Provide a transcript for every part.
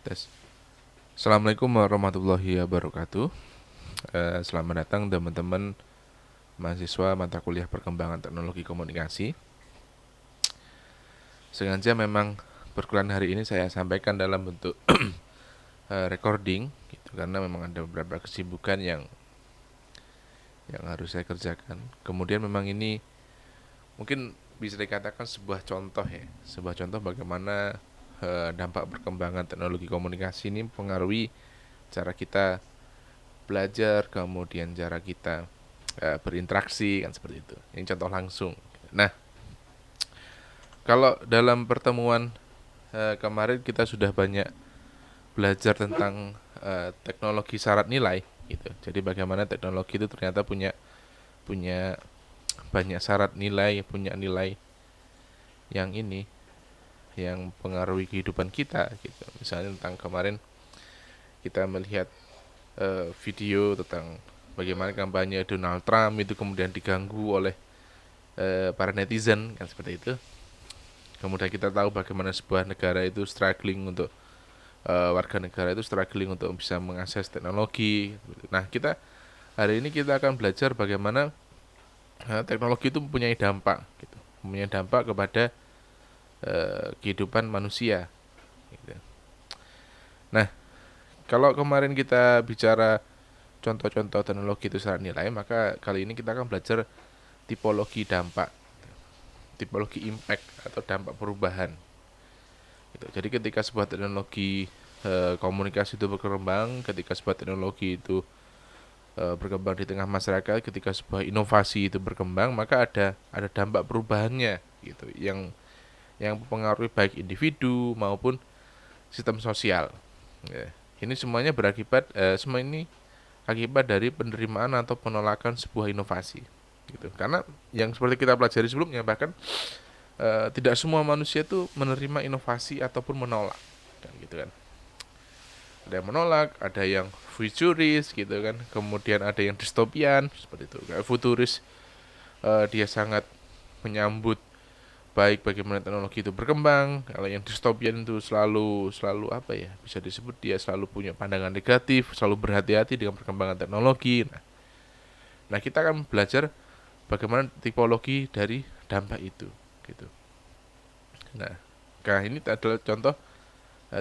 Tes. Assalamualaikum warahmatullahi wabarakatuh. Selamat datang teman-teman mahasiswa mata kuliah perkembangan teknologi komunikasi. Sengaja memang perkuliahan hari ini saya sampaikan dalam bentuk recording, gitu, karena memang ada beberapa kesibukan yang harus saya kerjakan. Kemudian memang ini mungkin bisa dikatakan sebuah contoh ya, sebuah contoh bagaimana dampak perkembangan teknologi komunikasi ini mempengaruhi cara kita belajar, kemudian cara kita berinteraksi, kan seperti itu. Ini contoh langsung. Nah, kalau dalam pertemuan kemarin kita sudah banyak belajar tentang teknologi syarat nilai, gitu. Jadi bagaimana teknologi itu ternyata punya punya banyak syarat nilai, punya nilai yang ini yang pengaruhi kehidupan kita, gitu. Misalnya tentang kemarin kita melihat video tentang bagaimana kampanye Donald Trump itu kemudian diganggu oleh para netizen, kan seperti itu. Kemudian kita tahu bagaimana sebuah negara itu struggling untuk warga negara itu struggling untuk bisa mengakses teknologi. Nah, kita hari ini kita akan belajar bagaimana teknologi itu mempunyai dampak, gitu. Mempunyai dampak kepada kehidupan manusia, gitu. Nah, kalau kemarin kita bicara contoh-contoh teknologi itu secara nilai, maka kali ini kita akan belajar tipologi dampak, tipologi impact atau dampak perubahan. Gitu. Jadi ketika sebuah teknologi komunikasi itu berkembang, ketika sebuah teknologi itu berkembang di tengah masyarakat, ketika sebuah inovasi itu berkembang, maka ada dampak perubahannya, gitu, yang mempengaruhi baik individu maupun sistem sosial. Ya. Ini semuanya berakibat semua ini akibat dari penerimaan atau penolakan sebuah inovasi, gitu. Karena yang seperti kita pelajari sebelumnya, bahkan tidak semua manusia itu menerima inovasi ataupun menolak, kan, gitu kan. Ada yang menolak, ada yang futuris, gitu kan. Kemudian ada yang distopian seperti itu. Kayak futuris, dia sangat menyambut baik bagaimana teknologi itu berkembang. Kalau yang distopian itu selalu selalu apa ya, bisa disebut dia selalu punya pandangan negatif, selalu berhati-hati dengan perkembangan teknologi. Nah, kita akan belajar bagaimana tipologi dari dampak itu, gitu. Nah, ini adalah contoh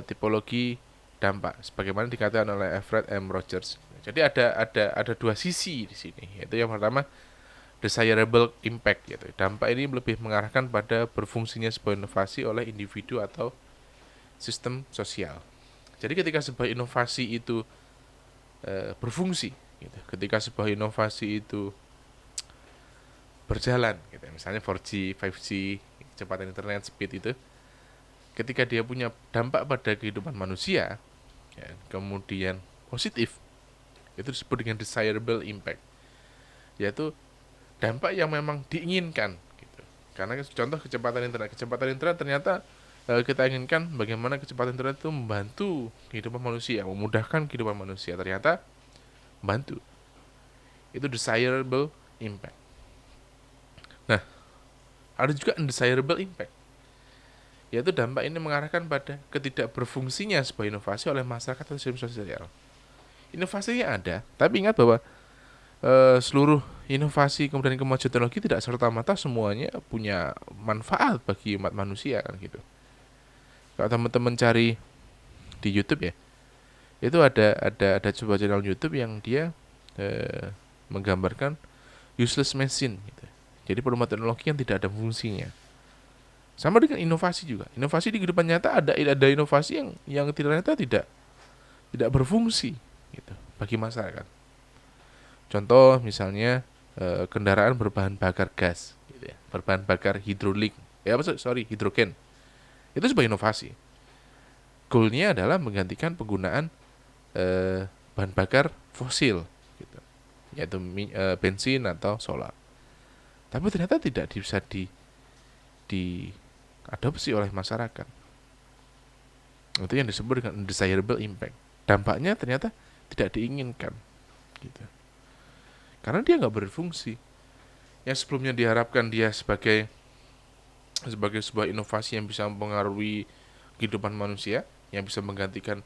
tipologi dampak sebagaimana dikatakan oleh Everett M. Rogers. Jadi ada dua sisi di sini, yaitu yang pertama desirable impact, gitu. Dampak ini lebih mengarahkan pada berfungsinya sebuah inovasi oleh individu atau sistem sosial. Jadi ketika sebuah inovasi itu berfungsi, gitu. Ketika sebuah inovasi itu berjalan, gitu. Misalnya 4G, 5G, kecepatan internet, speed itu, ketika dia punya dampak pada kehidupan manusia, ya, kemudian positif, itu disebut dengan desirable impact, yaitu dampak yang memang diinginkan, gitu. Karena contoh kecepatan internet ternyata kita inginkan bagaimana kecepatan internet itu membantu kehidupan manusia, memudahkan kehidupan manusia, ternyata membantu. Itu desirable impact. Nah, ada juga undesirable impact, yaitu dampak ini mengarahkan pada ketidakberfungsinya sebuah inovasi oleh masyarakat atau sistem sosial. Inovasinya ada, tapi ingat bahwa seluruh inovasi kemudian kemajuan teknologi tidak serta-merta semuanya punya manfaat bagi umat manusia, kan, gitu. Kalau teman-teman cari di YouTube ya, itu ada sebuah channel YouTube yang dia menggambarkan useless machine, gitu. Jadi perumahan teknologi yang tidak ada fungsinya. Sama dengan inovasi juga. Inovasi di kehidupan nyata ada inovasi yang ternyata tidak berfungsi, gitu, bagi masyarakat. Contoh misalnya kendaraan berbahan bakar gas, gitu ya, berbahan bakar hidrolik, hidrogen. Itu sebuah inovasi. Goalnya adalah menggantikan penggunaan bahan bakar fosil, gitu, yaitu bensin atau solar. Tapi ternyata tidak bisa diadopsi oleh masyarakat. Itu yang disebut dengan undesirable impact. Dampaknya ternyata tidak diinginkan, gitu. Karena dia nggak berfungsi. Yang sebelumnya diharapkan dia sebagai sebuah inovasi yang bisa mempengaruhi kehidupan manusia, yang bisa menggantikan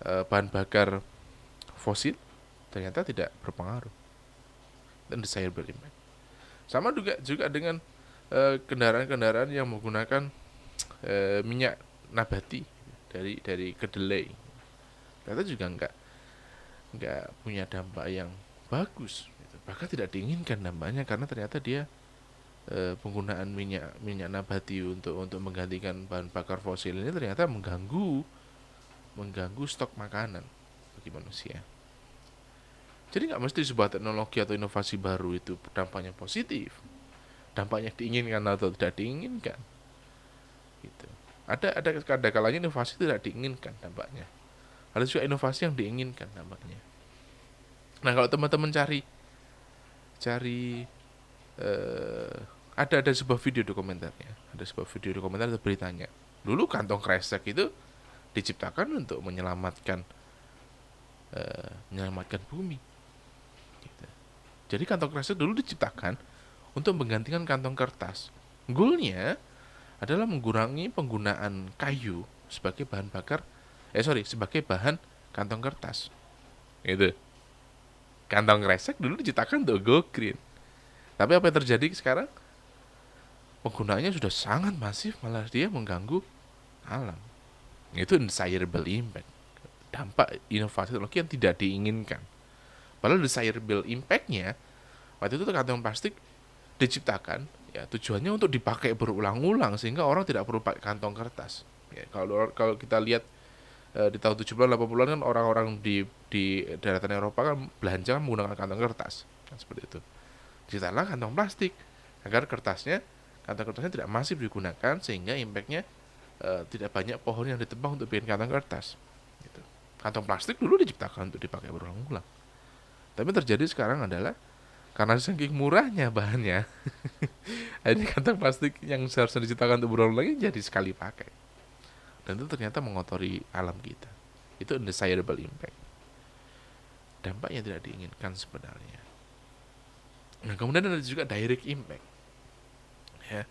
bahan bakar fosil ternyata tidak berpengaruh dan desirable impact. Sama juga dengan kendaraan-kendaraan yang menggunakan minyak nabati dari kedelai, ternyata juga nggak punya dampak yang bagus, gitu. Bahkan tidak diinginkan dampaknya karena ternyata dia penggunaan minyak nabati untuk menggantikan bahan bakar fosil ini ternyata mengganggu stok makanan bagi manusia. Jadi nggak mesti sebuah teknologi atau inovasi baru itu dampaknya positif, dampaknya diinginkan atau tidak diinginkan. Gitu. Ada kalanya inovasi tidak diinginkan dampaknya. Ada juga inovasi yang diinginkan dampaknya. Nah kalau teman-teman cari eh, ada sebuah video dokumenternya, ada sebuah video dokumenter atau beritanya. Dulu kantong kresek itu diciptakan untuk menyelamatkan bumi. Gitu. Jadi kantong kresek dulu diciptakan untuk menggantikan kantong kertas. Goalnya adalah mengurangi penggunaan kayu sebagai bahan bakar, sebagai bahan kantong kertas. Itu. Kantong kresek dulu diciptakan untuk go green. Tapi apa yang terjadi sekarang? Penggunaannya sudah sangat masif, malah dia mengganggu alam. Itu desirable impact. Dampak inovasi teknologi yang tidak diinginkan. Padahal desirable impact-nya waktu itu kantong plastik diciptakan ya tujuannya untuk dipakai berulang-ulang sehingga orang tidak perlu pakai kantong kertas. Ya, kalau kita lihat di tahun 70-an 80-an kan orang-orang di daratan Eropa kan belanja menggunakan kantong kertas. Kan seperti itu. Diciptakanlah kantong plastik agar kantong kertasnya tidak masif digunakan sehingga impactnya tidak banyak pohon yang ditebang untuk bikin kantong kertas. Gitu. Kantong plastik dulu diciptakan untuk dipakai berulang-ulang. Tapi yang terjadi sekarang adalah karena saking murahnya bahannya, akhirnya kantong plastik yang seharusnya diciptakan untuk berulang lagi jadi sekali pakai. Dan itu ternyata mengotori alam kita. Itu undesirable impact. Dampak yang tidak diinginkan sebenarnya. Nah, kemudian ada juga direct impact. Ya,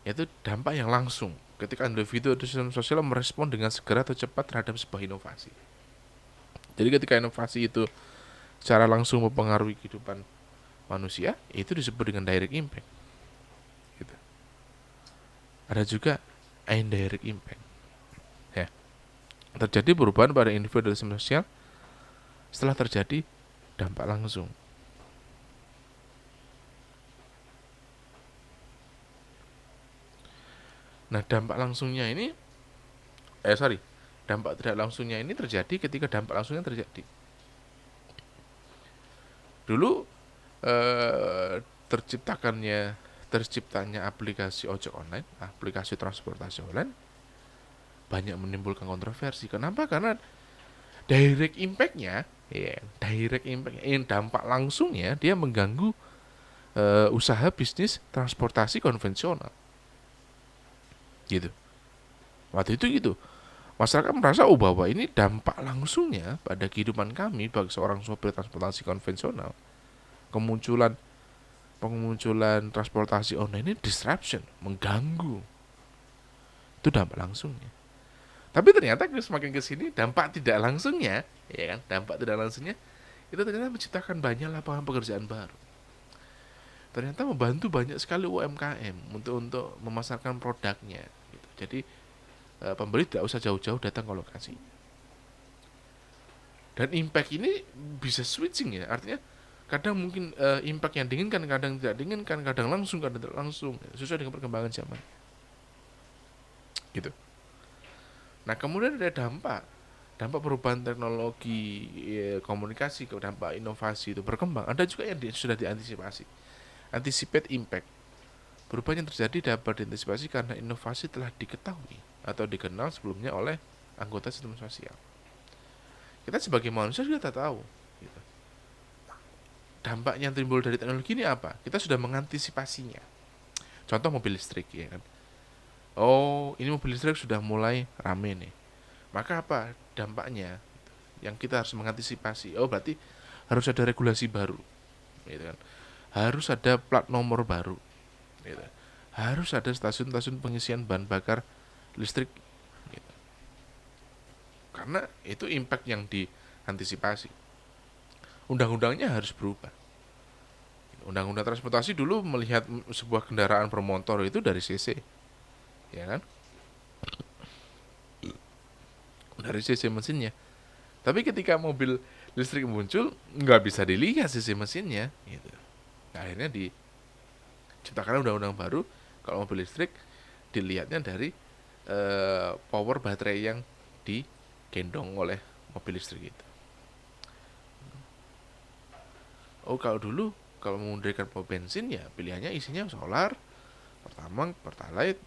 yaitu dampak yang langsung ketika individu atau sistem sosial merespon dengan segera atau cepat terhadap sebuah inovasi. Jadi ketika inovasi itu secara langsung mempengaruhi kehidupan manusia, itu disebut dengan direct impact. Gitu. Ada juga indirect impact. Ya. Terjadi perubahan pada individu dan sistem sosial setelah terjadi dampak langsung. Nah, dampak langsungnya ini dampak tidak langsungnya ini terjadi ketika dampak langsungnya terjadi. Dulu eh, terciptanya aplikasi ojek online, aplikasi transportasi online banyak menimbulkan kontroversi. Kenapa? Karena direct impact-nya, dampak langsungnya dia mengganggu usaha bisnis transportasi konvensional. Gitu. Waktu itu gitu. Masyarakat merasa bahwa ini dampak langsungnya pada kehidupan kami bagi seorang sopir transportasi konvensional. Kemunculan transportasi online ini disruption, mengganggu. Itu dampak langsungnya. Tapi ternyata semakin kesini dampak tidak langsungnya, ya kan? Dampak tidak langsungnya itu ternyata menciptakan banyak lapangan pekerjaan baru. Ternyata membantu banyak sekali UMKM untuk memasarkan produknya. Gitu. Jadi pembeli tidak usah jauh-jauh datang ke lokasi. Dan impact ini bisa switching ya, artinya kadang mungkin impact yang diinginkan, kadang tidak diinginkan, kadang langsung, kadang tidak langsung, sesuai dengan perkembangan zaman. Gitu. Nah kemudian ada dampak perubahan teknologi komunikasi ke dampak inovasi itu berkembang. Ada juga yang sudah diantisipasi. Anticipate impact. Perubahan yang terjadi dapat diantisipasi karena inovasi telah diketahui atau dikenal sebelumnya oleh anggota sistem sosial. Kita sebagai manusia sudah tahu. Gitu. Dampak yang timbul dari teknologi ini apa? Kita sudah mengantisipasinya. Contoh mobil listrik, ya kan? Oh, ini mobil listrik sudah mulai rame nih. Maka apa dampaknya? Yang kita harus mengantisipasi. Oh, berarti harus ada regulasi baru, gitu kan? Harus ada plat nomor baru, gitu. Harus ada stasiun-stasiun pengisian bahan bakar listrik, gitu. karena itu impact yang diantisipasi. Undang-undangnya harus berubah. Undang-undang transportasi dulu melihat sebuah kendaraan bermotor itu dari CC, ya kan? Dari CC mesinnya. Tapi ketika mobil listrik muncul, nggak bisa dilihat CC mesinnya, gitu. Nah, akhirnya diciptakan undang-undang baru kalau mobil listrik dilihatnya dari power baterai yang digendong oleh mobil listrik itu. Oh, kalau dulu kalau menggunakan mobil bensin ya pilihannya isinya solar, pertamax, pertalite,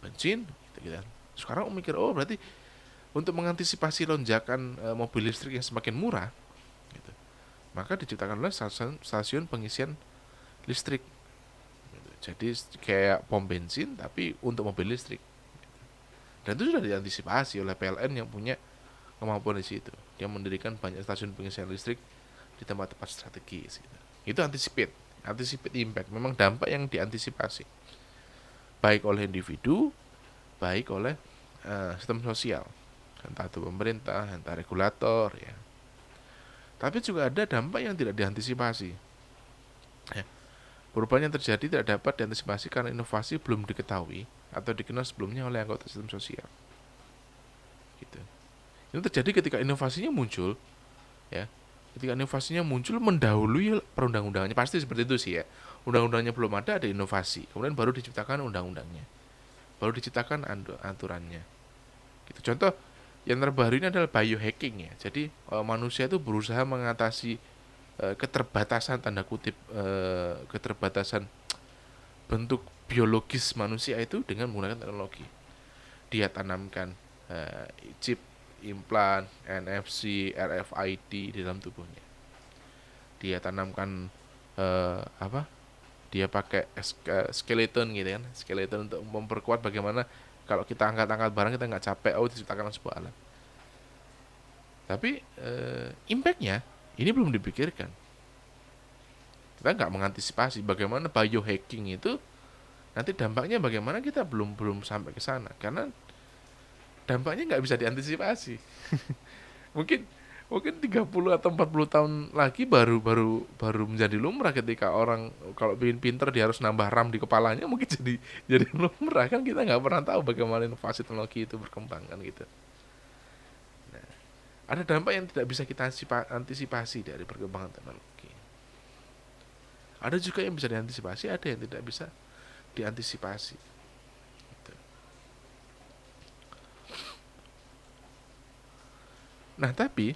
bensin, gitu kan. Sekarang mikir, oh berarti untuk mengantisipasi lonjakan mobil listrik yang semakin murah, gitu, maka diciptakanlah stasiun pengisian listrik. Gitu. Jadi kayak pom bensin tapi untuk mobil listrik. Dan itu sudah diantisipasi oleh PLN yang punya kemampuan di situ. Dia mendirikan banyak stasiun pengisian listrik di tempat-tempat strategis. Gitu. Itu anticipate impact. Memang dampak yang diantisipasi, baik oleh individu, baik oleh sistem sosial, entah itu pemerintah, entah regulator, ya. Tapi juga ada dampak yang tidak diantisipasi. Ya. Perubahan yang terjadi tidak dapat diantisipasi karena inovasi belum diketahui atau dikenal sebelumnya oleh anggota sistem sosial. Gitu. Ini terjadi ketika inovasinya muncul, ya. Ketika inovasinya muncul mendahului perundang-undangannya, pasti seperti itu sih ya. Undang-undangnya belum ada inovasi, kemudian baru diciptakan undang-undangnya, baru diciptakan aturannya. Gitu. Contoh yang terbaru ini adalah biohacking ya. Jadi manusia itu berusaha mengatasi keterbatasan tanda kutip keterbatasan bentuk biologis manusia itu dengan menggunakan teknologi. Dia tanamkan chip implan, NFC, RFID di dalam tubuhnya. Dia tanamkan apa? Dia pakai skeleton gitu kan, skeleton untuk memperkuat bagaimana kalau kita angkat-angkat barang kita nggak capek. Oh, diciptakan sebuah alat. Tapi impactnya ini belum dipikirkan. Kita nggak mengantisipasi bagaimana biohacking itu nanti dampaknya bagaimana, kita belum sampai ke sana karena dampaknya nggak bisa diantisipasi. mungkin mungkin 30 atau 40 tahun lagi baru menjadi lumrah ketika orang kalau ingin pinter dia harus nambah RAM di kepalanya, mungkin jadi lumrah kan. Kita nggak pernah tahu bagaimana inovasi teknologi itu berkembang kan gitu. Nah, ada dampak yang tidak bisa kita antisipasi dari perkembangan teknologi. Ada juga yang bisa diantisipasi, ada yang tidak bisa diantisipasi. Gitu. Nah tapi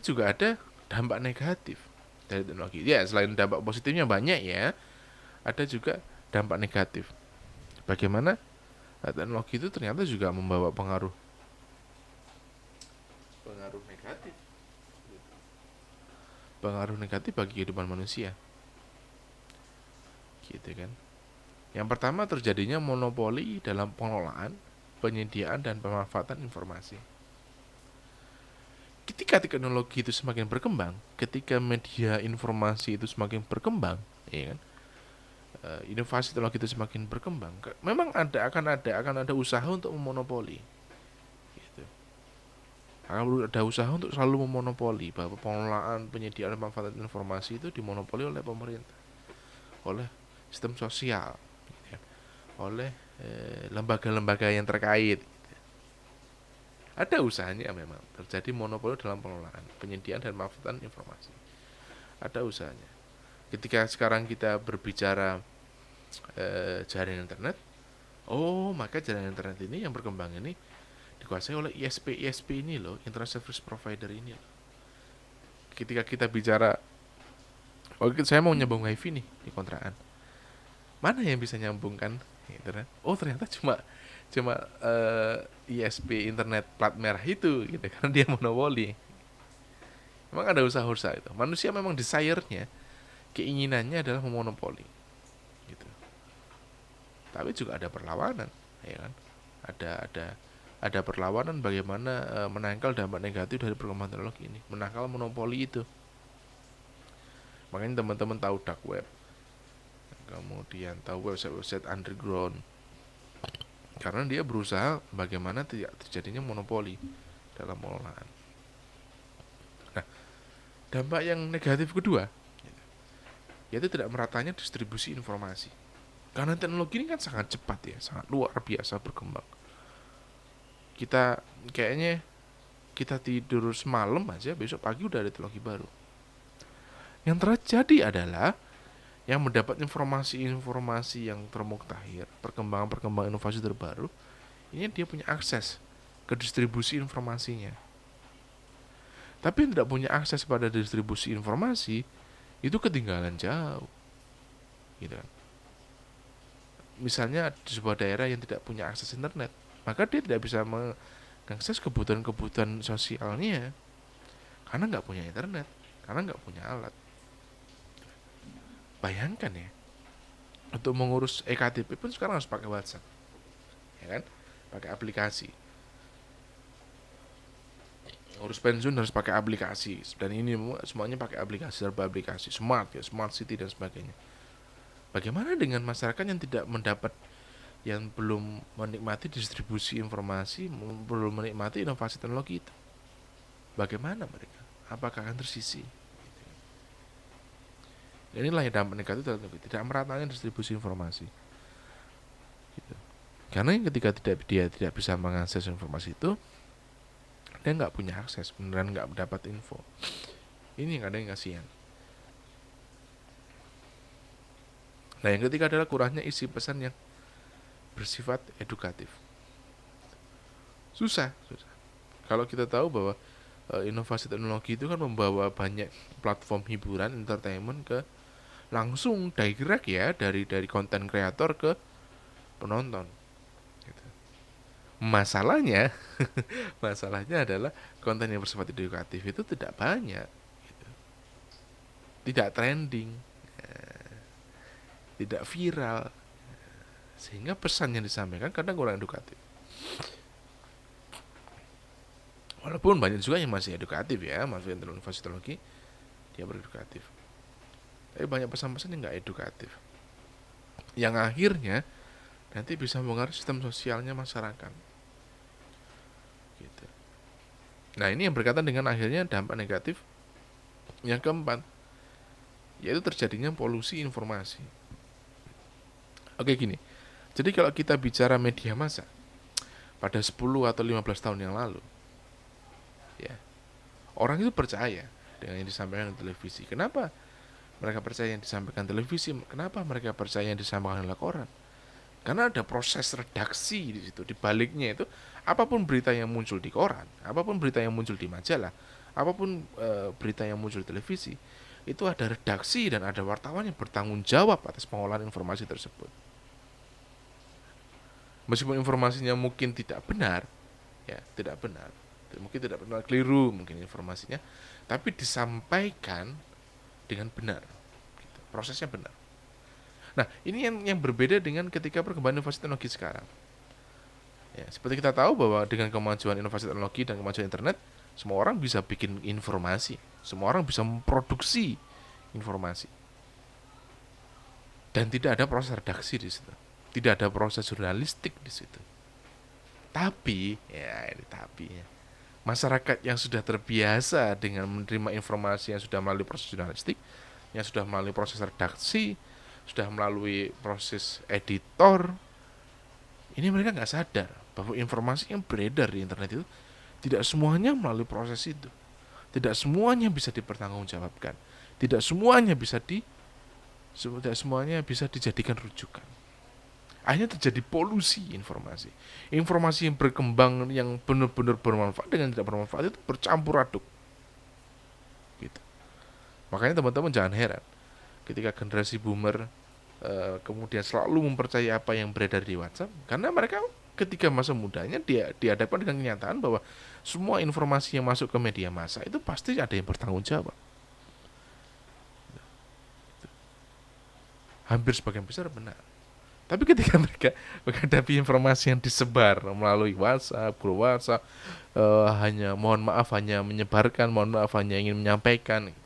juga ada dampak negatif dari teknologi. Ya, selain dampak positifnya banyak ya, ada juga dampak negatif. Bagaimana teknologi itu ternyata juga membawa pengaruh negatif, pengaruh negatif bagi kehidupan manusia, gitu kan. Yang pertama, terjadinya monopoli dalam pengelolaan, penyediaan dan pemanfaatan informasi. Ketika teknologi itu semakin berkembang, ketika media informasi itu semakin berkembang, ya kan, inovasi teknologi itu semakin berkembang, memang akan ada usaha untuk memonopoli. Gitu. Akan ada usaha untuk selalu memonopoli bahwa pengelolaan, penyediaan, dan pemanfaatan informasi itu dimonopoli oleh pemerintah, oleh sistem sosial, ya, oleh lembaga-lembaga yang terkait. Ada usahanya memang terjadi monopoli dalam pengelolaan, penyediaan dan pemanfaatan informasi. Ada usahanya. Ketika sekarang kita berbicara jaringan internet, oh maka jaringan internet ini yang berkembang ini dikuasai oleh ISP ini loh, Internet Service Provider ini loh. Ketika kita bicara, oh saya mau nyambung wifi nih di kontrakan, mana yang bisa nyambungkan internet? Oh ternyata cuma ISP internet plat merah itu gitu kan, dia monopoli. Memang ada usaha-usaha itu. Manusia memang desire-nya, keinginannya adalah memonopoli gitu. Tapi juga ada perlawanan, ya kan? Ada perlawanan bagaimana menangkal dampak negatif dari perkembangan teknologi ini, menangkal monopoli itu. Makanya teman-teman tahu dark web, kemudian tahu website underground, karena dia berusaha bagaimana tidak terjadinya monopoli dalam pengelolaan. Nah, dampak yang negatif kedua yaitu tidak meratanya distribusi informasi. Karena teknologi ini kan sangat cepat ya, sangat luar biasa berkembang. Kita kayaknya kita tidur semalam aja besok pagi udah ada teknologi baru. Yang terjadi adalah yang mendapat informasi-informasi yang termuktahir, perkembangan-perkembangan inovasi terbaru, ini dia punya akses ke distribusi informasinya. Tapi yang tidak punya akses pada distribusi informasi itu ketinggalan jauh, gitu kan. Misalnya di sebuah daerah yang tidak punya akses internet, maka dia tidak bisa mengakses kebutuhan-kebutuhan sosialnya karena nggak punya internet, karena nggak punya alat. Bayangkan ya, untuk mengurus EKTP pun sekarang harus pakai WhatsApp, ya kan, pakai aplikasi. Urus pensiun harus pakai aplikasi, dan ini semuanya pakai aplikasi, serba aplikasi, smart ya, smart city dan sebagainya. Bagaimana dengan masyarakat yang tidak mendapat, yang belum menikmati distribusi informasi, belum menikmati inovasi teknologi itu? Bagaimana mereka? Apakah akan tersisih? Inilah yang dampak negatif teknologi, tidak meratanya distribusi informasi. Gitu. Karena ketika dia tidak bisa mengakses informasi itu, dia nggak punya akses, beneran nggak mendapat info. Ini yang kadang kasihan. Nah, yang ketiga adalah kurangnya isi pesan yang bersifat edukatif. Susah. Kalau kita tahu bahwa inovasi teknologi itu kan membawa banyak platform hiburan, entertainment ke langsung direct ya, dari konten kreator ke penonton. Gitu. Masalahnya adalah konten yang bersifat edukatif itu tidak banyak, gitu. Tidak trending, tidak viral, sehingga pesan yang disampaikan kadang kurang edukatif. Walaupun banyak juga yang masih edukatif ya, masih inovasi teknologi dia beredukatif, tapi banyak pesan-pesan yang nggak edukatif, yang akhirnya nanti bisa mempengaruhi sistem sosialnya masyarakat. Gitu. Nah, ini yang berkaitan dengan akhirnya dampak negatif yang keempat, yaitu terjadinya polusi informasi. Oke gini, jadi kalau kita bicara media massa pada 10 atau 15 tahun yang lalu, ya, orang itu percaya dengan yang disampaikan di televisi. Kenapa mereka percaya yang disampaikan televisi? Kenapa mereka percaya yang disampaikan oleh koran? Karena ada proses redaksi di situ. Di baliknya itu, apapun berita yang muncul di koran, apapun berita yang muncul di majalah, apapun berita yang muncul di televisi, itu ada redaksi dan ada wartawan yang bertanggung jawab atas pengolahan informasi tersebut. Meskipun informasinya mungkin tidak benar, ya tidak benar, mungkin tidak benar, keliru mungkin informasinya, tapi disampaikan dengan benar, gitu. Prosesnya benar. Nah, ini yang berbeda dengan ketika perkembangan inovasi teknologi sekarang. Ya, seperti kita tahu bahwa dengan kemajuan inovasi teknologi dan kemajuan internet, semua orang bisa bikin informasi, semua orang bisa memproduksi informasi, dan tidak ada proses redaksi di situ, tidak ada proses jurnalistik di situ. Tapi, ya ini tapi ya, masyarakat yang sudah terbiasa dengan menerima informasi yang sudah melalui proses jurnalistik, yang sudah melalui proses redaksi, sudah melalui proses editor, ini mereka nggak sadar bahwa informasi yang beredar di internet itu tidak semuanya melalui proses itu, tidak semuanya bisa dipertanggungjawabkan, tidak semuanya bisa dijadikan rujukan. Akhirnya terjadi polusi informasi. Informasi yang berkembang yang benar-benar bermanfaat dengan tidak bermanfaat itu bercampur aduk. Gitu. Makanya teman-teman jangan heran ketika generasi boomer kemudian selalu mempercayai apa yang beredar di WhatsApp, karena mereka ketika masa mudanya dia dihadapkan dengan kenyataan bahwa semua informasi yang masuk ke media massa itu pasti ada yang bertanggung jawab. Hampir sebagian besar benar. Tapi ketika mereka menghadapi informasi yang disebar melalui WhatsApp, grup WhatsApp, hanya mohon maaf hanya menyebarkan, mohon maaf hanya ingin menyampaikan, gitu.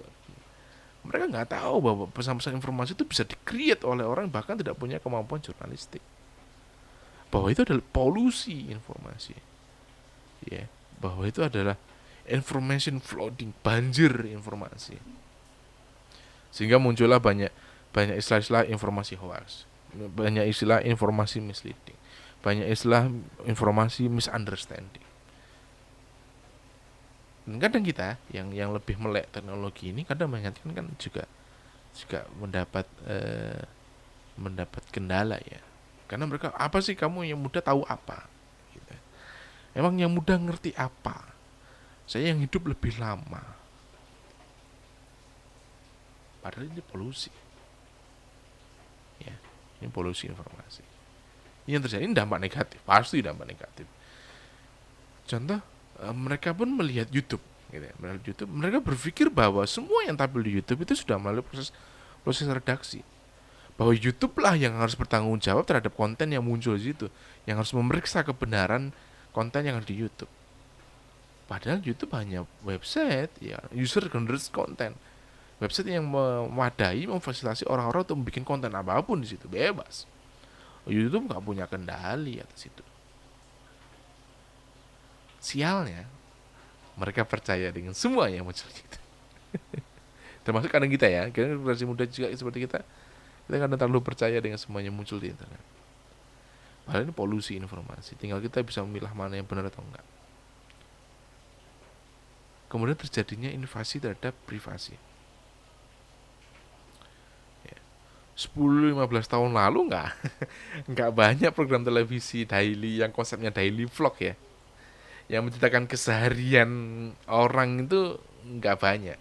Mereka nggak tahu bahwa pesan-pesan informasi itu bisa di-create oleh orang bahkan tidak punya kemampuan jurnalistik. bahwa itu adalah polusi informasi, ya, bahwa itu adalah information flooding, banjir informasi, sehingga muncullah banyak banyak istilah-istilah informasi hoax, banyak istilah informasi misleading, banyak istilah informasi misunderstanding. Dan kadang kita yang lebih melek teknologi ini kadang mengingatkan kan juga juga mendapat kendala ya, karena mereka, apa sih kamu yang muda tahu apa gitu. Emang yang muda ngerti apa, saya yang hidup lebih lama, padahal ini polusi ya, ini polusi informasi. Ini yang terjadi, ini dampak negatif, pasti dampak negatif. Contoh, mereka pun melihat YouTube gitu ya. Melihat YouTube, mereka berpikir bahwa semua yang tampil di YouTube itu sudah melalui proses redaksi, bahwa YouTube lah yang harus bertanggung jawab terhadap konten yang muncul di situ, yang harus memeriksa kebenaran konten yang ada di YouTube. Padahal YouTube hanya website ya, user generated content, website yang memadai memfasilitasi orang-orang untuk membuat konten apapun di situ, bebas. YouTube nggak punya kendali atas itu. Sialnya, mereka percaya dengan semua yang muncul gitu. Termasuk kadang kita ya, generasi muda juga seperti kita kadang terlalu percaya dengan semuanya muncul di internet. Padahal ini polusi informasi. Tinggal kita bisa memilah mana yang benar atau enggak. Kemudian terjadinya invasi terhadap privasi. Ya. 10-15 tahun lalu nggak banyak program televisi daily yang konsepnya daily vlog ya, yang menceritakan keseharian orang itu nggak banyak.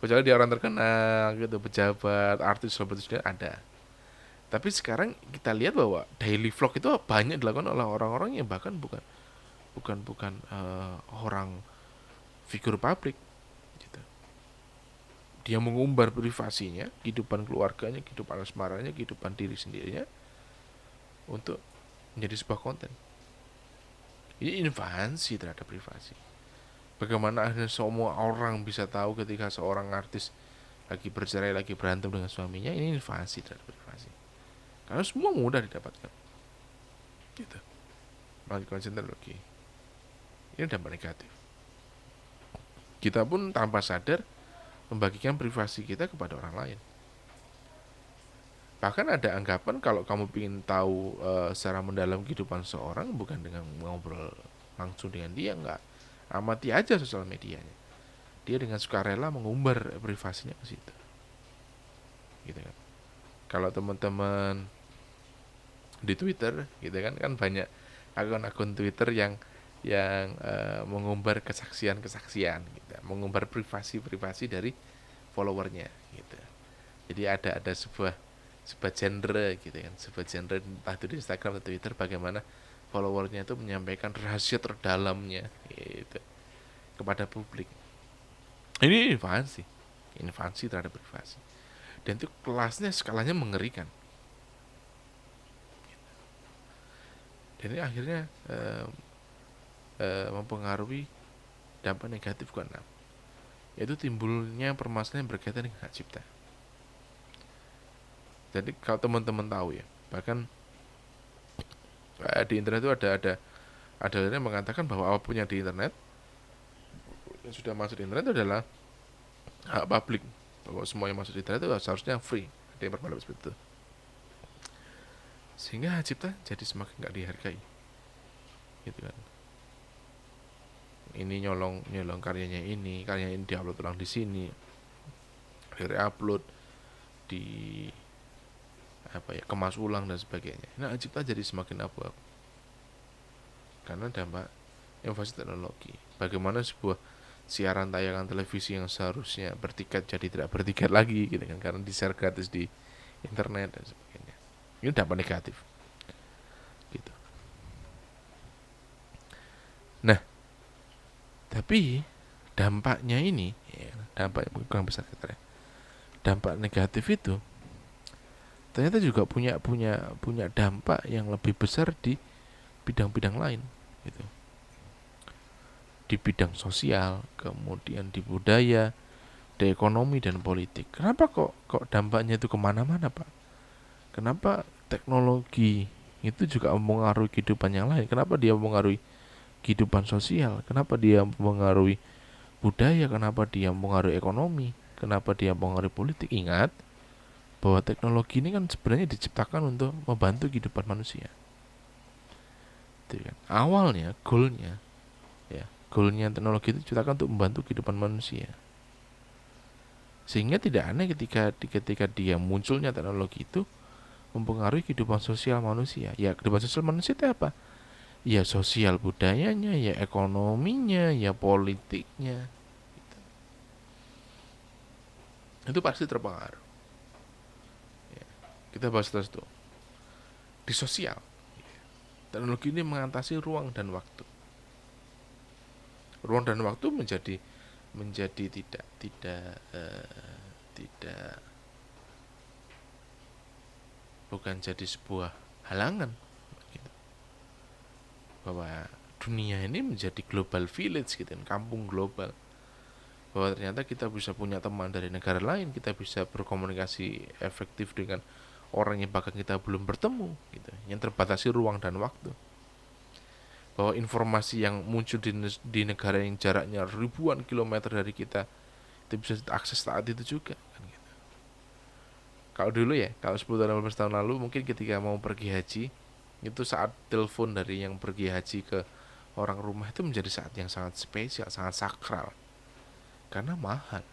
Kecuali dia orang terkenal gitu, pejabat, artis, selebritis ada. Tapi sekarang kita lihat bahwa daily vlog itu banyak dilakukan oleh orang-orang yang bahkan bukan orang figur publik gitu. Dia mengumbar privasinya, kehidupan keluarganya, kehidupan asmaranya, kehidupan diri sendirinya untuk menjadi sebuah konten. Ini invasi terhadap privasi. Bagaimana akhirnya semua orang bisa tahu ketika seorang artis lagi bercerai, lagi berantem dengan suaminya, ini invasi terhadap privasi. Karena semua mudah didapatkan. Gitu. Melakukan teknologi. Ini dampak negatif. Kita pun tanpa sadar membagikan privasi kita kepada orang lain. Bahkan ada anggapan kalau kamu ingin tahu secara mendalam kehidupan seorang bukan dengan ngobrol langsung dengan dia, enggak. Amati aja sosial medianya. Dia dengan sukarela mengumbar privasinya ke situ. Gitu kan. Kalau teman-teman di Twitter gitu kan banyak akun-akun Twitter yang mengumbar kesaksian-kesaksian gitu, mengumbar privasi dari followernya gitu. Jadi ada sebuah genre gitu kan, sebuah genre entah itu di Instagram atau Twitter, bagaimana followernya itu menyampaikan rahasia terdalamnya gitu kepada publik. Ini invasi terhadap privasi, dan itu kelasnya, skalanya mengerikan. Dan ini akhirnya mempengaruhi dampak negatif ke-6, yaitu timbulnya permasalahan berkaitan dengan hak cipta. Jadi kalau teman-teman tahu ya, bahkan di internet itu ada yang mengatakan bahwa apapun yang di internet yang sudah masuk di internet itu adalah hak publik, bahwa semua yang masuk di internet itu seharusnya free. Ada yang berpendapat seperti itu, sehingga hak cipta jadi semakin nggak dihargai gitu kan. Ini nyolong karyanya ini diupload ulang di sini, di-upload, di kemas ulang dan sebagainya. Nah, hak cipta jadi semakin abu-abu karena dampak invasi teknologi. Bagaimana sebuah siaran tayangan televisi yang seharusnya bertiket jadi tidak bertiket lagi gitu kan, karena di-share gratis di internet dan sebagainya. Ini dampak negatif gitu. Nah, tapi dampaknya ini dampak yang kurang besar katanya. Dampak negatif itu ternyata juga punya dampak yang lebih besar di bidang-bidang lain gitu. Di bidang sosial, kemudian di budaya, di ekonomi dan politik. Kenapa kok dampaknya itu kemana-mana, Pak? Kenapa teknologi itu juga mempengaruhi kehidupan yang lain. Kenapa dia mempengaruhi kehidupan sosial? Kenapa dia mempengaruhi budaya? Kenapa dia mempengaruhi ekonomi? Kenapa dia mempengaruhi politik? Ingat bahwa teknologi ini kan sebenarnya diciptakan untuk membantu kehidupan manusia. Itu kan. Awalnya, goalnya teknologi itu diciptakan untuk membantu kehidupan manusia. Sehingga tidak aneh ketika dia munculnya teknologi itu mempengaruhi kehidupan sosial manusia. Ya, kehidupan sosial manusia itu apa? Ya sosial budayanya, ya ekonominya, ya politiknya. Itu pasti terpengaruh. Ya, kita bahas terus tuh. Di sosial, teknologi ini mengatasi ruang dan waktu. Ruang dan waktu menjadi tidak bukan jadi sebuah halangan gitu. Bahwa dunia ini menjadi global village gitu, kampung global. Bahwa ternyata kita bisa punya teman dari negara lain, kita bisa berkomunikasi efektif dengan orang yang bahkan kita belum bertemu gitu, yang terbatasi ruang dan waktu. Bahwa informasi yang muncul di negara yang jaraknya ribuan kilometer dari kita itu bisa diakses saat itu juga kan gitu. Kalau dulu ya, kalau 10 tahun 15 tahun lalu mungkin ketika mau pergi haji, itu saat telepon dari yang pergi haji ke orang rumah itu menjadi saat yang sangat spesial, sangat sakral. Karena mahal.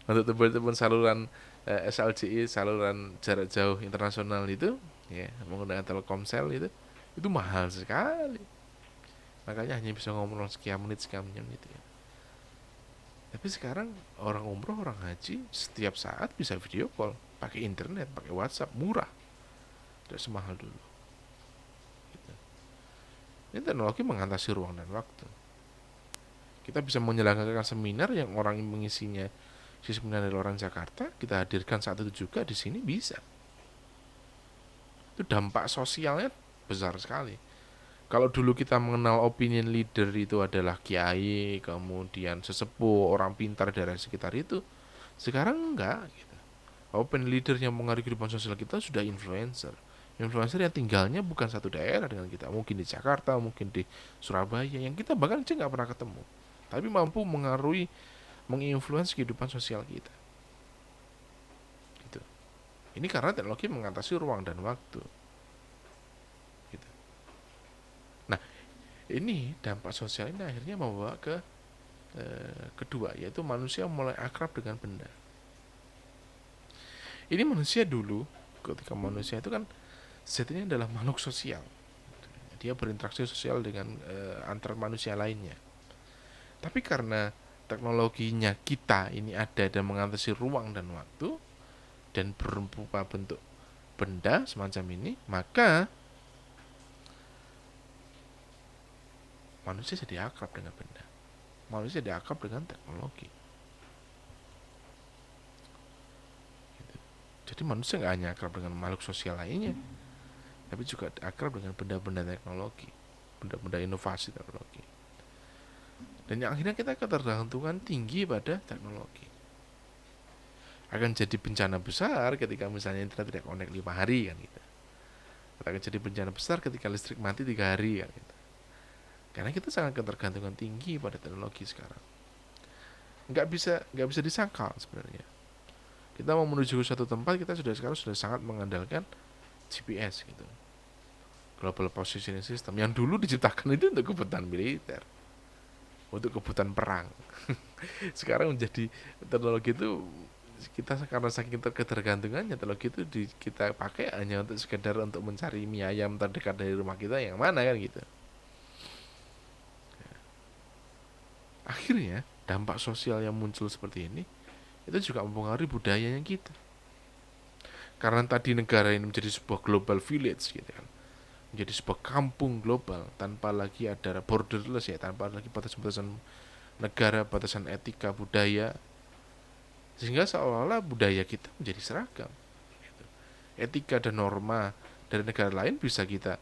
Untuk telepon saluran SLCI, saluran jarak jauh internasional itu ya, menggunakan Telkomsel itu mahal sekali. Makanya hanya bisa ngobrol sekian menit gitu ya. Tapi sekarang orang umroh, orang haji setiap saat bisa video call, pakai internet, pakai WhatsApp, murah, tidak semahal dulu. Gitu. Ini teknologi mengatasi ruang dan waktu. Kita bisa menyelenggarakan seminar yang orang yang mengisinya si seminar dari orang Jakarta, kita hadirkan saat itu juga di sini bisa. Itu dampak sosialnya besar sekali. Kalau dulu kita mengenal opinion leader itu adalah kiai, kemudian sesepuh, orang pintar dari sekitar itu, sekarang enggak gitu. Opinion leader yang mengaruhi kehidupan sosial kita sudah influencer. Influencer yang tinggalnya bukan satu daerah dengan kita, mungkin di Jakarta, mungkin di Surabaya, yang kita bahkan aja nggak pernah ketemu, tapi mampu menginfluence kehidupan sosial kita. Gitu. Ini karena teknologi mengatasi ruang dan waktu. Gitu. Nah, ini dampak sosial ini akhirnya membawa ke kedua, yaitu manusia mulai akrab dengan benda. Ini manusia dulu, ketika manusia itu kan sejatinya adalah makhluk sosial. Dia berinteraksi sosial dengan antar manusia lainnya. Tapi karena teknologinya kita ini ada dan mengatasi ruang dan waktu dan berupa bentuk benda semacam ini, maka manusia jadi akrab dengan benda. Manusia jadi akrab dengan teknologi. Gitu. Jadi manusia nggak hanya akrab dengan makhluk sosial lainnya, tapi juga akrab dengan benda-benda teknologi, benda-benda inovasi teknologi. Dan yang akhirnya kita ketergantungan tinggi pada teknologi. Akan jadi bencana besar ketika misalnya internet tidak connect 5 hari kan gitu. Akan jadi bencana besar ketika listrik mati 3 hari kan gitu. Karena kita sangat ketergantungan tinggi pada teknologi sekarang. Nggak bisa disangkal sebenarnya. Kita mau menuju ke suatu tempat, kita sekarang sudah sangat mengandalkan GPS gitu. Global Positioning System yang dulu diciptakan itu untuk kebutuhan militer, untuk kebutuhan perang. Sekarang menjadi teknologi itu kita karena saking ketergantungannya, teknologi itu kita pakai hanya untuk sekedar untuk mencari mie ayam terdekat dari rumah kita yang mana kan gitu. Akhirnya dampak sosial yang muncul seperti ini itu juga mempengaruhi budayanya kita. Karena tadi negara ini menjadi sebuah global village gitu kan, menjadi sebuah kampung global tanpa lagi ada borderless ya, tanpa lagi batasan-batasan negara, batasan etika budaya, sehingga seolah-olah budaya kita menjadi seragam gitu. Etika dan norma dari negara lain bisa kita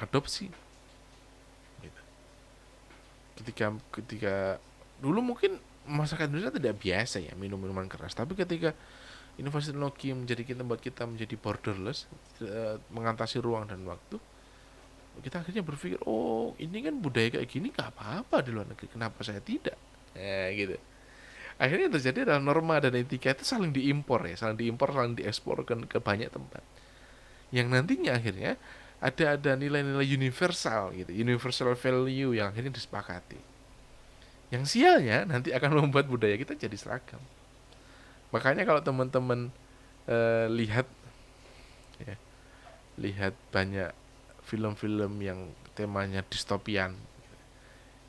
adopsi gitu. Ketika dulu mungkin masyarakat Indonesia tidak biasa ya minum minuman keras, tapi ketika Inovasi teknologi yang menjadi kita, membuat kita menjadi borderless, mengatasi ruang dan waktu. Kita akhirnya berpikir, oh ini kan budaya kayak gini nggak apa-apa di luar negeri, kenapa saya tidak? Gitu. Akhirnya yang terjadi adalah norma dan etika itu saling diimpor ya, saling diimpor, saling diekspor ke banyak tempat. Yang nantinya akhirnya ada nilai-nilai universal gitu, universal value yang akhirnya disepakati. Yang sialnya nanti akan membuat budaya kita jadi seragam. Makanya kalau teman-teman lihat ya, lihat banyak film-film yang temanya distopian,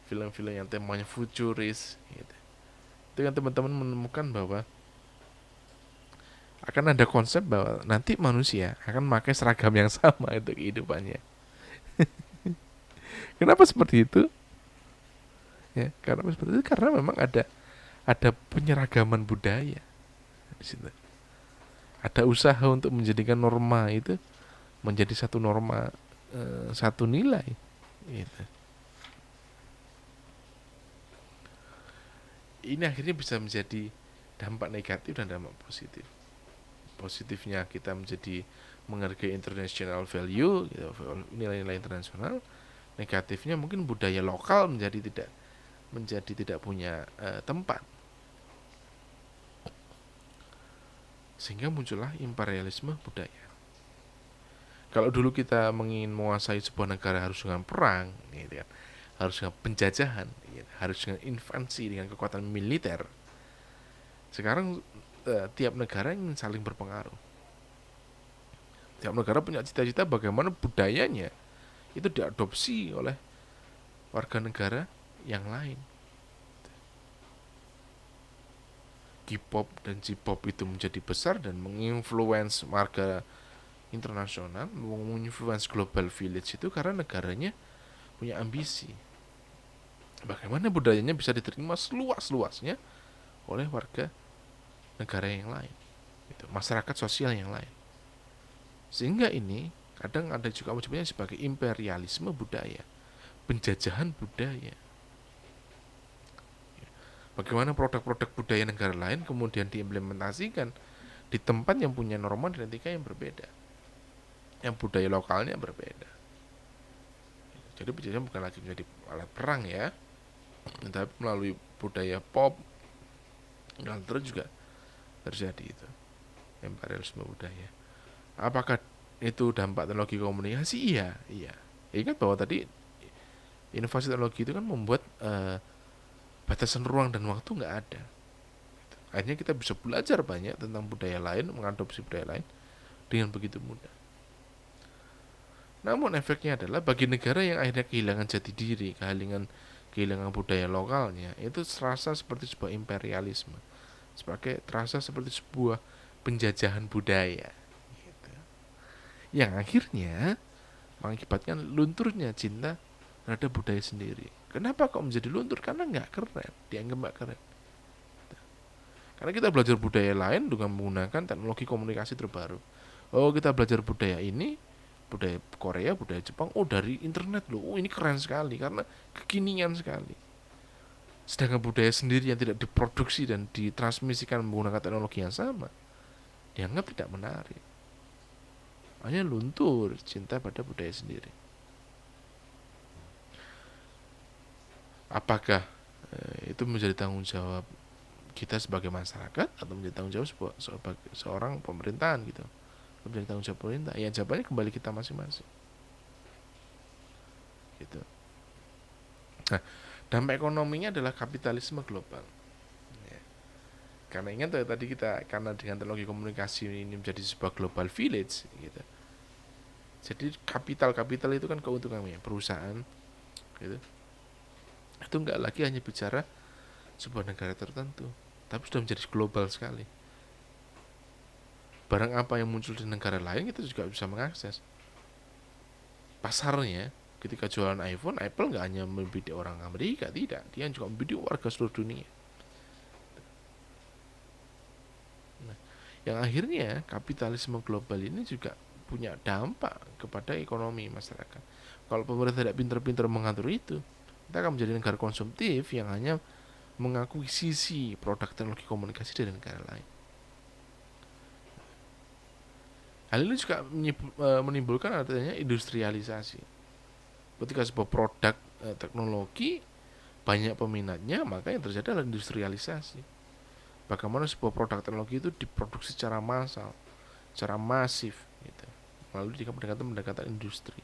film-film yang temanya futuris gitu. Itu kan teman-teman menemukan bahwa akan ada konsep bahwa nanti manusia akan memakai seragam yang sama untuk kehidupannya. Kenapa seperti itu? Ya, karena seperti itu karena memang ada penyeragaman budaya di situ. Ada usaha untuk menjadikan norma itu menjadi satu norma, satu nilai. Gitu. Ini akhirnya bisa menjadi dampak negatif dan dampak positif. Positifnya kita menjadi menghargai international value, gitu, nilai-nilai internasional. Negatifnya mungkin budaya lokal menjadi tidak punya tempat, sehingga muncullah imperialisme budaya. Kalau dulu kita ingin menguasai sebuah negara harus dengan perang, gitu kan, harus dengan penjajahan, gitu, harus dengan invasi dengan kekuatan militer. Sekarang tiap negara ingin saling berpengaruh. Tiap negara punya cita-cita bagaimana budayanya itu diadopsi oleh warga negara yang lain. K-pop dan J-pop itu menjadi besar dan menginfluence warga internasional, menginfluence global village itu karena negaranya punya ambisi. Bagaimana budayanya bisa diterima seluas-luasnya oleh warga negara yang lain, itu masyarakat sosial yang lain. Sehingga ini kadang ada juga menyebutnya sebagai imperialisme budaya, penjajahan budaya. Bagaimana produk-produk budaya negara lain kemudian diimplementasikan di tempat yang punya norma dan etika yang berbeda, yang budaya lokalnya berbeda. Jadi penjajahan bukan lagi menjadi alat perang ya, tapi melalui budaya pop, dan terus juga terjadi itu imperialisme budaya. Apakah itu dampak teknologi komunikasi? Iya, iya. Ingat bahwa tadi inovasi teknologi itu kan membuat batasan ruang dan waktu nggak ada. Akhirnya kita bisa belajar banyak tentang budaya lain, mengadopsi budaya lain dengan begitu mudah. Namun efeknya adalah bagi negara yang akhirnya kehilangan jati diri, kehilangan budaya lokalnya, itu terasa seperti sebuah imperialisme, terasa seperti sebuah penjajahan budaya, gitu. Yang akhirnya mengakibatkan lunturnya cinta terhadap budaya sendiri. Kenapa kok menjadi luntur? Karena nggak keren, dianggap nggak keren. Karena kita belajar budaya lain dengan menggunakan teknologi komunikasi terbaru. Oh, kita belajar budaya ini, budaya Korea, budaya Jepang, oh dari internet loh, oh ini keren sekali karena kekinian sekali. Sedangkan budaya sendiri yang tidak diproduksi dan ditransmisikan menggunakan teknologi yang sama, dianggap tidak menarik. Hanya luntur cinta pada budaya sendiri. Apakah itu menjadi tanggung jawab kita sebagai masyarakat atau menjadi tanggung jawab seorang pemerintahan gitu? Menjadi tanggung jawab pemerintah. Ya jawabannya kembali kita masing-masing. Gitu. Nah, dampak ekonominya adalah kapitalisme global. Ya. Karena ingat tadi karena dengan teknologi komunikasi ini menjadi sebuah global village gitu. Jadi kapital itu kan keuntungannya perusahaan gitu. Itu enggak lagi hanya bicara sebuah negara tertentu, tapi sudah menjadi global sekali. Barang apa yang muncul di negara lain kita juga bisa mengakses pasarnya. Ketika jualan iPhone, Apple nggak hanya membidik orang Amerika, tidak, dia juga membidik warga seluruh dunia. Nah, yang akhirnya kapitalisme global ini juga punya dampak kepada ekonomi masyarakat. Kalau pemerintah tidak pintar-pintar mengatur itu, kita akan menjadi negara konsumtif yang hanya mengakuisisi produk teknologi komunikasi dari negara lain. Hal ini juga menimbulkan adanya industrialisasi. Ketika sebuah produk teknologi banyak peminatnya, maka yang terjadi adalah industrialisasi. Bagaimana sebuah produk teknologi itu diproduksi secara massal, secara masif, gitu, melalui pendekatan industri.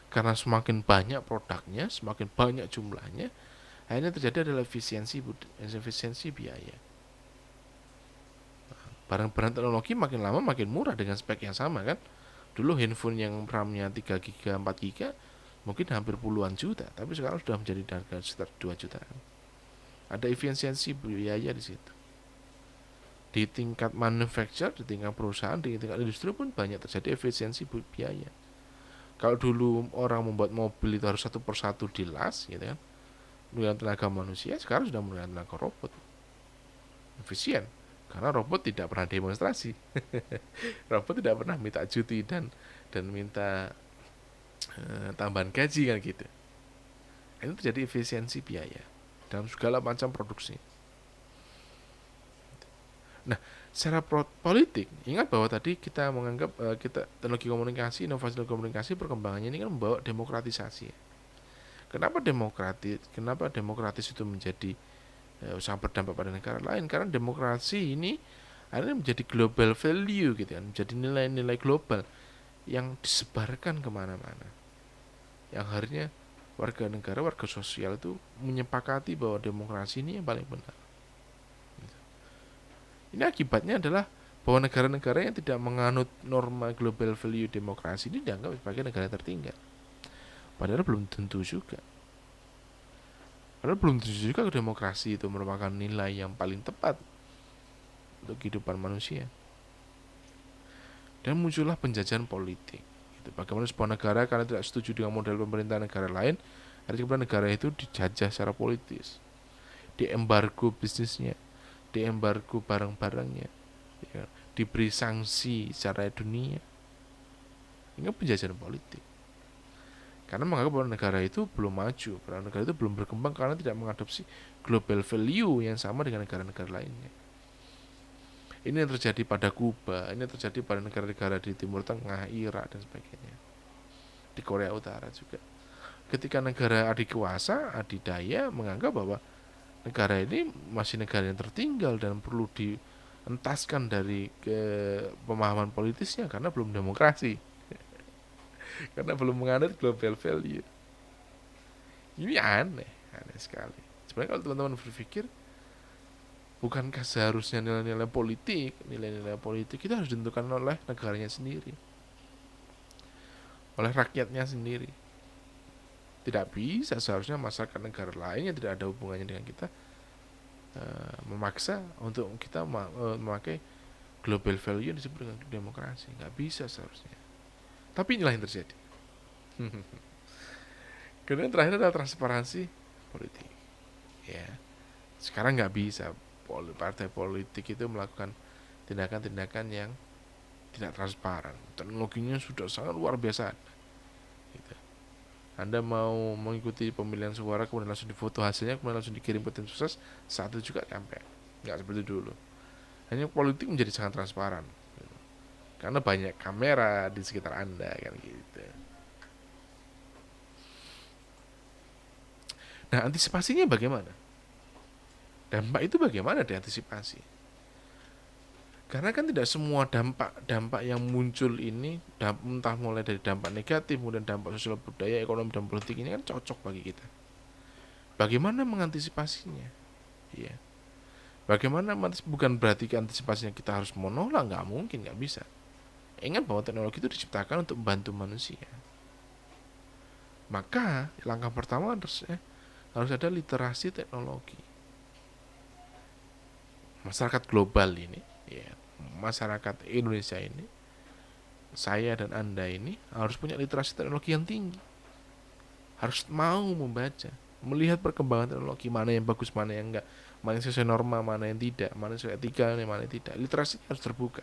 Karena semakin banyak produknya, semakin banyak jumlahnya, akhirnya terjadi adalah efisiensi biaya. Barang-barang teknologi makin lama makin murah dengan spek yang sama kan. Dulu handphone yang RAM-nya 3 GB, 4 GB mungkin hampir puluhan juta, tapi sekarang sudah menjadi harga sekitar 2 jutaan. Ada efisiensi biaya di situ. Di tingkat manufacture, di tingkat perusahaan, di tingkat industri pun banyak terjadi efisiensi biaya. Kalau dulu orang membuat mobil itu harus satu persatu dilas, gitu kan, menggunakan tenaga manusia, sekarang sudah menggunakan tenaga robot. Efisien, karena robot tidak pernah demonstrasi. Robot tidak pernah minta cuti dan minta tambahan gaji kan gitu. Ini terjadi efisiensi biaya dalam segala macam produksi. Nah, secara politik, ingat bahwa tadi kita menganggap kita teknologi komunikasi, inovasi teknologi komunikasi perkembangannya ini kan membawa demokratisasi. Kenapa demokratis itu menjadi sangat berdampak pada negara lain? Karena demokrasi ini akhirnya menjadi global value gitu kan, menjadi nilai-nilai global yang disebarkan kemana-mana. Yang akhirnya warga negara, warga sosial itu menyepakati bahwa demokrasi ini yang paling benar. Ini akibatnya adalah bahwa negara-negara yang tidak menganut norma global value demokrasi ini dianggap sebagai negara tertinggal. Padahal belum tentu juga. Padahal belum tentu juga demokrasi itu merupakan nilai yang paling tepat untuk kehidupan manusia. Dan muncullah penjajahan politik. Bagaimana sebuah negara karena tidak setuju dengan model pemerintahan negara lain, akhirnya negara itu dijajah secara politis, diembargo bisnisnya, diembargo barang-barangnya, ya, diberi sanksi secara dunia. Ini penjajahan politik. Karena menganggap bahwa negara itu belum maju, bahwa negara itu belum berkembang karena tidak mengadopsi global value yang sama dengan negara-negara lainnya. Ini yang terjadi pada Kuba, ini yang terjadi pada negara-negara di Timur Tengah, Irak dan sebagainya. Di Korea Utara juga. Ketika negara adikuasa, adidaya menganggap bahwa negara ini masih negara yang tertinggal dan perlu dientaskan dari pemahaman politisnya karena belum demokrasi. Karena belum menganut global value. Ini aneh sekali. Sebenarnya kalau teman-teman berpikir, bukankah seharusnya nilai-nilai politik itu harus ditentukan oleh negaranya sendiri, oleh rakyatnya sendiri. Tidak bisa seharusnya masyarakat negara lain yang tidak ada hubungannya dengan kita memaksa untuk kita memakai global value yang disebut dengan demokrasi. Nggak bisa seharusnya. Tapi inilah yang terjadi. Kemudian terakhir adalah transparansi politik. Ya, sekarang nggak bisa partai politik itu melakukan tindakan-tindakan yang tidak transparan. Teknologinya sudah sangat luar biasa. Gitu. Anda mau mengikuti pemilihan suara kemudian langsung difoto hasilnya kemudian langsung dikirim ke tim sukses, saat itu juga sampai. Nggak seperti dulu. Hanya politik menjadi sangat transparan. Gitu. Karena banyak kamera di sekitar Anda kan gitu. Nah, antisipasinya bagaimana? Dampak itu bagaimana diantisipasi? Karena kan tidak semua dampak yang muncul ini, entah mulai dari dampak negatif, kemudian dampak sosial budaya, ekonomi dan politik ini kan cocok bagi kita. Bagaimana mengantisipasinya? Ya. Bagaimana bukan berarti antisipasinya kita harus menolak, nggak mungkin, nggak bisa. Ingat bahwa teknologi itu diciptakan untuk membantu manusia. Maka langkah pertama harus ada literasi teknologi. Masyarakat global ini, ya, masyarakat Indonesia ini, saya dan Anda ini harus punya literasi teknologi yang tinggi. Harus mau membaca, melihat perkembangan teknologi, mana yang bagus, mana yang enggak, mana yang sesuai norma, mana yang tidak, mana yang sesuai etika, mana yang tidak. Literasi harus terbuka.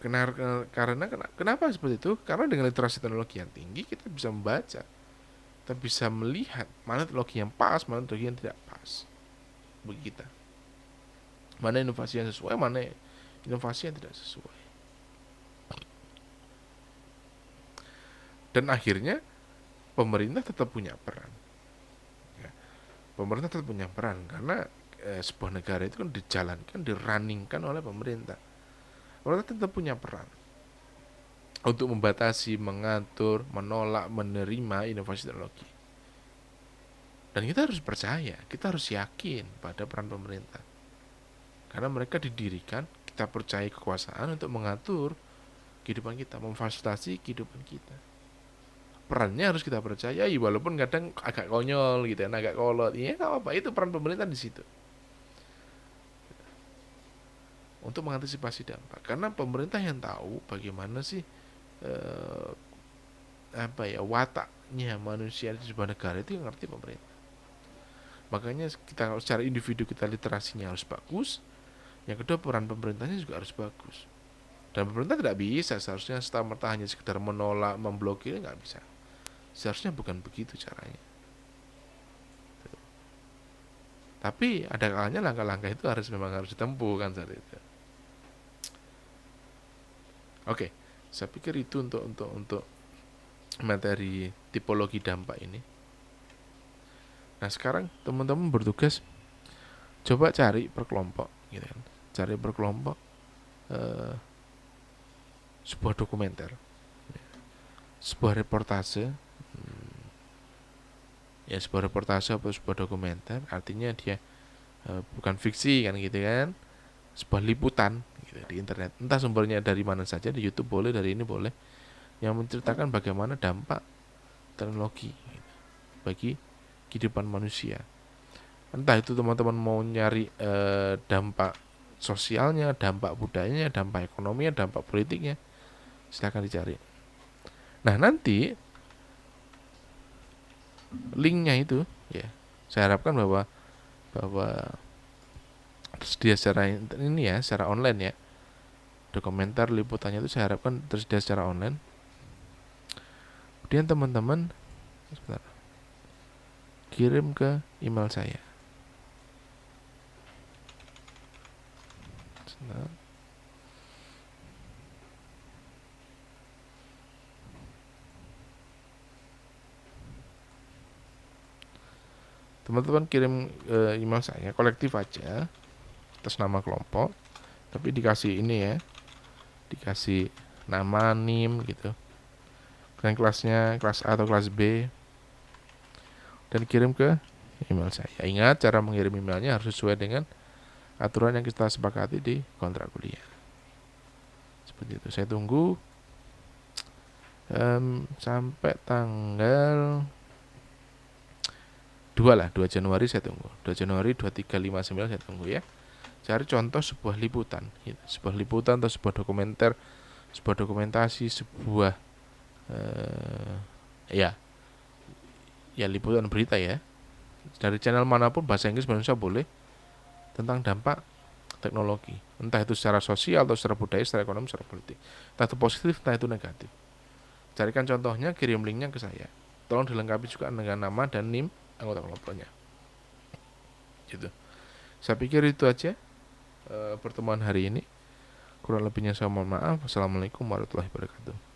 Karena kenapa seperti itu? Karena dengan literasi teknologi yang tinggi kita bisa membaca, kita bisa melihat mana teknologi yang pas, mana teknologi yang tidak pas bagi kita, mana inovasi yang sesuai, mana inovasi yang tidak sesuai. Dan akhirnya pemerintah tetap punya peran. Ya, pemerintah tetap punya peran karena sebuah negara itu kan dijalankan, dirunningkan oleh pemerintah. Pemerintah tetap punya peran untuk membatasi, mengatur, menolak, menerima inovasi teknologi. Dan kita harus percaya, kita harus yakin pada peran pemerintah. Karena mereka didirikan, kita percaya kekuasaan untuk mengatur kehidupan kita, memfasilitasi kehidupan kita. Perannya harus kita percayai, walaupun kadang agak konyol gitu, agak kolot. Iya, nggak apa-apa, itu peran pemerintah di situ untuk mengantisipasi dampak. Karena pemerintah yang tahu bagaimana sih eh, wataknya manusia di sebuah negara, itu yang ngerti pemerintah. Makanya kita secara individu kita literasinya harus bagus. Yang kedua, peran pemerintahnya juga harus bagus. Dan pemerintah tidak bisa seharusnya serta-merta hanya sekedar menolak, memblokir, nggak bisa. Seharusnya bukan begitu caranya. Tapi ada kalanya langkah-langkah itu memang harus ditempuh kan saat itu. Oke, saya pikir itu untuk materi tipologi dampak ini. Nah, sekarang teman-teman bertugas coba cari per kelompok gitu kan. Cari per kelompok sebuah dokumenter, sebuah reportase, ya sebuah reportase atau sebuah dokumenter, artinya dia bukan fiksi kan gitu kan, sebuah liputan gitu, di internet, entah sumbernya dari mana saja, di YouTube boleh, dari ini boleh, yang menceritakan bagaimana dampak teknologi gitu, bagi kehidupan manusia. Entah itu teman-teman mau nyari dampak sosialnya, dampak budayanya, dampak ekonominya, dampak politiknya, silahkan dicari. Nah, nanti linknya itu ya, saya harapkan bahwa tersedia secara ini ya, secara online ya. Dokumenter liputannya itu saya harapkan tersedia secara online. Kemudian teman-teman kirim ke email saya. Teman-teman kirim email saya, kolektif aja, atas nama kelompok, tapi dikasih ini ya, dikasih nama, NIM gitu, dan kelasnya kelas A atau kelas B, dan kirim ke email saya. Ingat, cara mengirim emailnya harus sesuai dengan aturan yang kita sepakati di kontrak kuliah. Seperti itu. Saya tunggu sampai tanggal 2 Januari saya tunggu. 2 Januari 2359 saya tunggu ya. Cari contoh sebuah liputan gitu. Sebuah liputan atau sebuah dokumenter, sebuah dokumentasi, sebuah ya liputan berita ya, dari channel manapun, bahasa Inggris, bahasa Indonesia boleh, tentang dampak teknologi, entah itu secara sosial atau secara budaya, secara ekonomi, secara politik, entah itu positif, entah itu negatif. Carikan contohnya, kirim linknya ke saya. Tolong dilengkapi juga dengan nama dan NIM anggota kelompoknya. Gitu. Saya pikir itu aja pertemuan hari ini. Kurang lebihnya saya mohon maaf. Wassalamualaikum warahmatullahi wabarakatuh.